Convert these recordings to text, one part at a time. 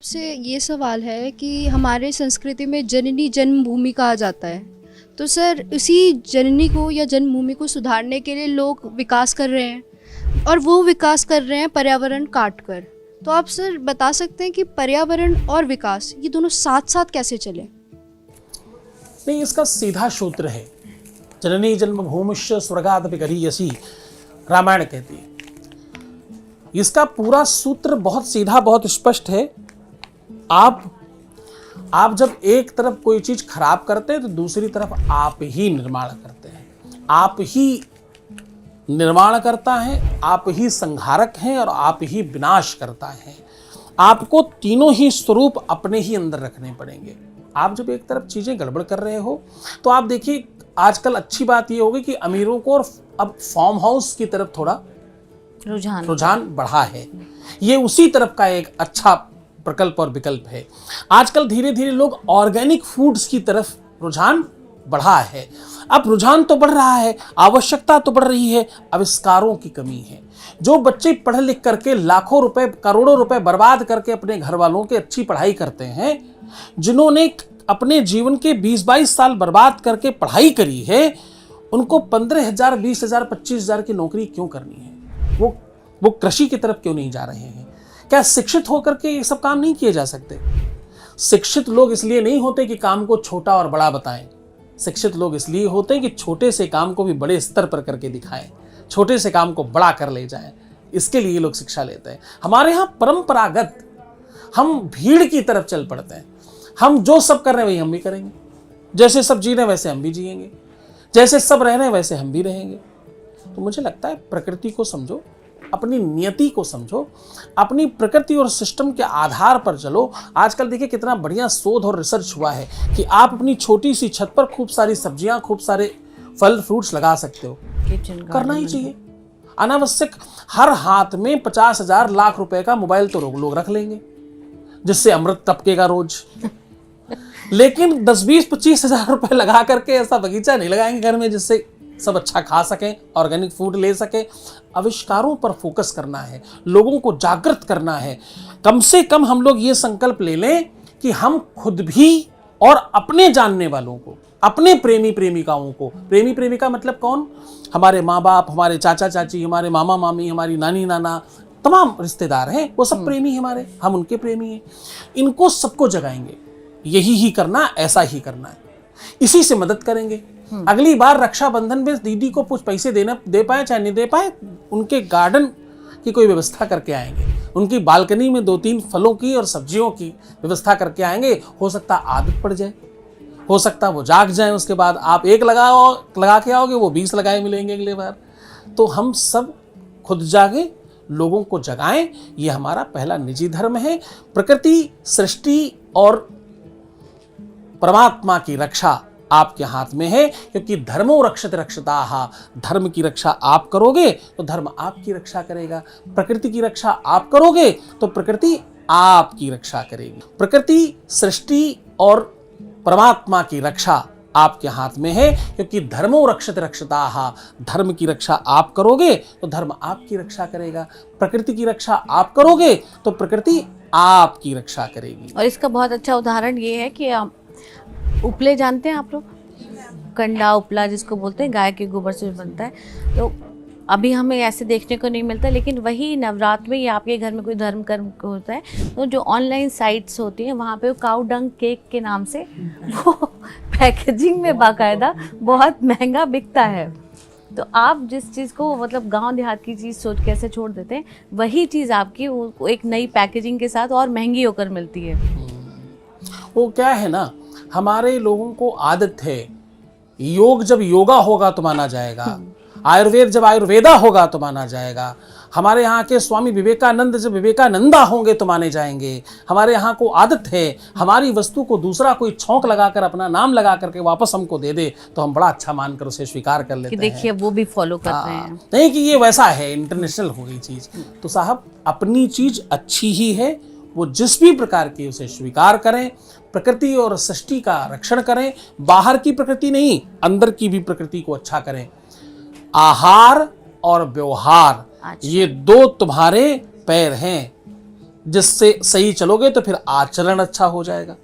से ये सवाल है कि हमारे संस्कृति में जननी जन्मभूमि कहा जाता है। तो सर इसी जननी को या जन्मभूमि को सुधारने के लिए लोग विकास कर रहे हैं और वो विकास कर रहे हैं पर्यावरण काट कर। तो आप सर बता सकते हैं कि पर्यावरण और विकास ये दोनों साथ साथ कैसे चले? नहीं, इसका सीधा सूत्र है जननी जन्मभूमिश्च स्वर्गादपि गरीयसी, रामायण कहती है। इसका पूरा सूत्र बहुत सीधा, बहुत स्पष्ट है। आप जब एक तरफ कोई चीज खराब करते हैं तो दूसरी तरफ आप ही निर्माण करते हैं। आप ही निर्माण करता है, आप ही संहारक हैं और आप ही विनाश करता है। आपको तीनों ही स्वरूप अपने ही अंदर रखने पड़ेंगे। आप जब एक तरफ चीजें गड़बड़ कर रहे हो तो आप देखिए, आजकल अच्छी बात यह होगी कि अमीरों को और अब फार्म हाउस की तरफ थोड़ा रुझान बढ़ा है। ये उसी तरफ का एक अच्छा प्रकल्प और विकल्प है। आजकल धीरे धीरे लोग ऑर्गेनिक फूड्स की तरफ रुझान बढ़ा है। अब रुझान तो बढ़ रहा है, आवश्यकता तो बढ़ रही है, आविष्कारों की कमी है। जो बच्चे पढ़ लिख करके लाखों रुपए, करोड़ों रुपए बर्बाद करके अपने घर वालों की अच्छी पढ़ाई करते हैं, जिन्होंने अपने जीवन के 20-22 साल बर्बाद करके पढ़ाई करी है, उनको 15,000, 20,000, 25,000 की नौकरी क्यों करनी है? वो कृषि की तरफ क्यों नहीं जा रहे हैं? क्या शिक्षित होकर के ये सब काम नहीं किए जा सकते? शिक्षित लोग इसलिए नहीं होते कि काम को छोटा और बड़ा बताएं। शिक्षित लोग इसलिए होते हैं कि छोटे से काम को भी बड़े स्तर पर करके दिखाएं, छोटे से काम को बड़ा कर ले जाएं। इसके लिए लोग शिक्षा लेते हैं। हमारे यहाँ परंपरागत हम भीड़ की तरफ चल पड़ते हैं। हम जो सब कर रहे हैं वही हम भी करेंगे, जैसे सब जी रहे हैं वैसे हम भी जिएंगे, जैसे सब रह रहे हैं वैसे हम भी रहेंगे। तो मुझे लगता है प्रकृति को समझो, अपनी नियति को समझो, अपनी प्रकृति और सिस्टम के आधार पर चलो। आजकल देखिए कितना बढ़िया शोध और रिसर्च हुआ है कि आप अपनी छोटी सी छत पर खूब सारी सब्जियां, खूब सारे फल फ्रूट्स लगा सकते हो। करना ही चाहिए। अनावश्यक हर हाथ में 50,000 लाख रुपए का मोबाइल तो लोग रख लेंगे, जिससे अमृत टपकेगा रोज। लेकिन 10-20-25,000 रुपए लगा करके ऐसा बगीचा नहीं लगाएंगे घर में जिससे सब अच्छा खा सकें, ऑर्गेनिक फूड ले सकें। आविष्कारों पर फोकस करना है, लोगों को जागृत करना है। कम से कम हम लोग ये संकल्प ले लें कि हम खुद भी और अपने जानने वालों को, अपने प्रेमी प्रेमिकाओं को, प्रेमी प्रेमिका मतलब कौन? हमारे माँ बाप, हमारे चाचा चाची, हमारे मामा मामी, हमारी नानी नाना, तमाम रिश्तेदार हैं, वो सब प्रेमी हैं हमारे, हम उनके प्रेमी हैं। इनको सबको जगाएंगे, यही ही करना, ऐसा ही करना है, इसी से मदद करेंगे। अगली बार रक्षाबंधन में दीदी को कुछ पैसे दे पाए चाहे नहीं दे पाए, उनके गार्डन की कोई व्यवस्था करके आएंगे, उनकी बालकनी में 2-3 फलों की और सब्जियों की व्यवस्था करके आएंगे। हो सकता आदत पड़ जाए, हो सकता वो जाग जाए, उसके बाद आप एक लगा के आओगे, वो 20 लगाए मिलेंगे अगले बार। तो हम सब खुद जागे, लोगों को जगाएं, ये हमारा पहला निजी धर्म है। प्रकृति, सृष्टि और परमात्मा की रक्षा आपके हाथ में है, क्योंकि धर्मो रक्षते रक्षताः। धर्म की रक्षा आप करोगे तो धर्म आपकी रक्षा करेगा, प्रकृति की रक्षा आप करोगे तो प्रकृति आपकी रक्षा करेगी। प्रकृति, सृष्टि और परमात्मा की रक्षा आपके हाथ में है, क्योंकि धर्मो रक्षते रक्षताः। धर्म की रक्षा आप करोगे तो धर्म आपकी रक्षा करेगा, प्रकृति की रक्षा आप करोगे तो प्रकृति आपकी रक्षा करेगी। और इसका बहुत अच्छा उदाहरण ये है कि उपले जानते हैं आप लोग? कंडा, उपला जिसको बोलते हैं, गाय के गोबर से बनता है। तो अभी हमें ऐसे देखने को नहीं मिलता, लेकिन वही नवरात्र में या आपके घर में कोई धर्म कर्म होता है तो जो ऑनलाइन साइट्स होती हैं वहाँ पे काऊ डंग केक के नाम से वो पैकेजिंग में बाकायदा बहुत महंगा बिकता है। तो आप जिस चीज़ को मतलब गांव देहात की चीज़ सोच के ऐसे छोड़ देते हैं, वही चीज़ आपकी वो एक नई पैकेजिंग के साथ और महंगी होकर मिलती है। वो क्या है ना, हमारे लोगों को आदत है, योग जब योगा होगा तो माना जाएगा, आयुर्वेद जब आयुर्वेदा होगा तो माना जाएगा, हमारे यहाँ के स्वामी विवेकानंद जब विवेकानंदा होंगे तो माने जाएंगे। हमारे यहाँ को आदत है, हमारी वस्तु को दूसरा कोई छौंक लगाकर, अपना नाम लगा करके वापस हमको दे दे तो हम बड़ा अच्छा मानकर उसे स्वीकार कर लेते हैं कि देखिए वो भी फॉलो कर रहे हैं, नहीं कि ये वैसा है, इंटरनेशनल हो गई चीज। तो साहब, अपनी चीज अच्छी ही है, वो जिस भी प्रकार की उसे स्वीकार करें, प्रकृति और सृष्टि का रक्षण करें। बाहर की प्रकृति नहीं, अंदर की भी प्रकृति को अच्छा करें। आहार और व्यवहार, ये 2 तुम्हारे पैर हैं, जिससे सही चलोगे तो फिर आचरण अच्छा हो जाएगा।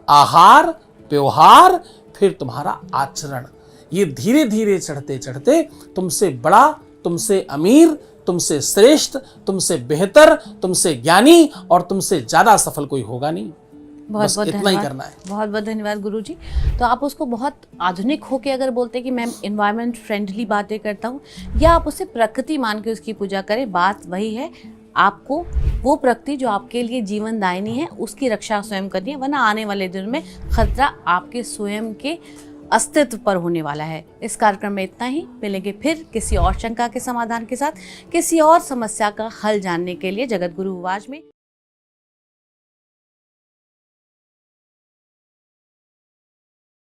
आहार, व्यवहार, फिर तुम्हारा आचरण, ये धीरे धीरे चढ़ते चढ़ते तुमसे बड़ा, तुमसे अमीर, तुमसे श्रेष्ठ, तुमसे बेहतर, तुमसे ज्ञानी और तुमसे ज्यादा सफल कोई होगा नहीं। बहुत बहुत इतना ही धन्यवाद। करना है। बहुत बहुत धन्यवाद गुरुजी। तो आप उसको बहुत आधुनिक होके अगर बोलते हैं कि मैं एनवायरनमेंट फ्रेंडली बातें करता हूँ, या आप उसे प्रकृति मान के उसकी पूजा करें, बात वही है। आपको वो प्रकृति जो आपके लिए जीवनदायिनी है उसकी रक्षा स्वयं करनी है, वरना आने वाले दिन में खतरा आपके स्वयं के अस्तित्व पर होने वाला है। इस कार्यक्रम में इतना ही। मिलेंगे फिर किसी और शंका के समाधान के साथ, किसी और समस्या का हल जानने के लिए जगत गुरु आवाज में।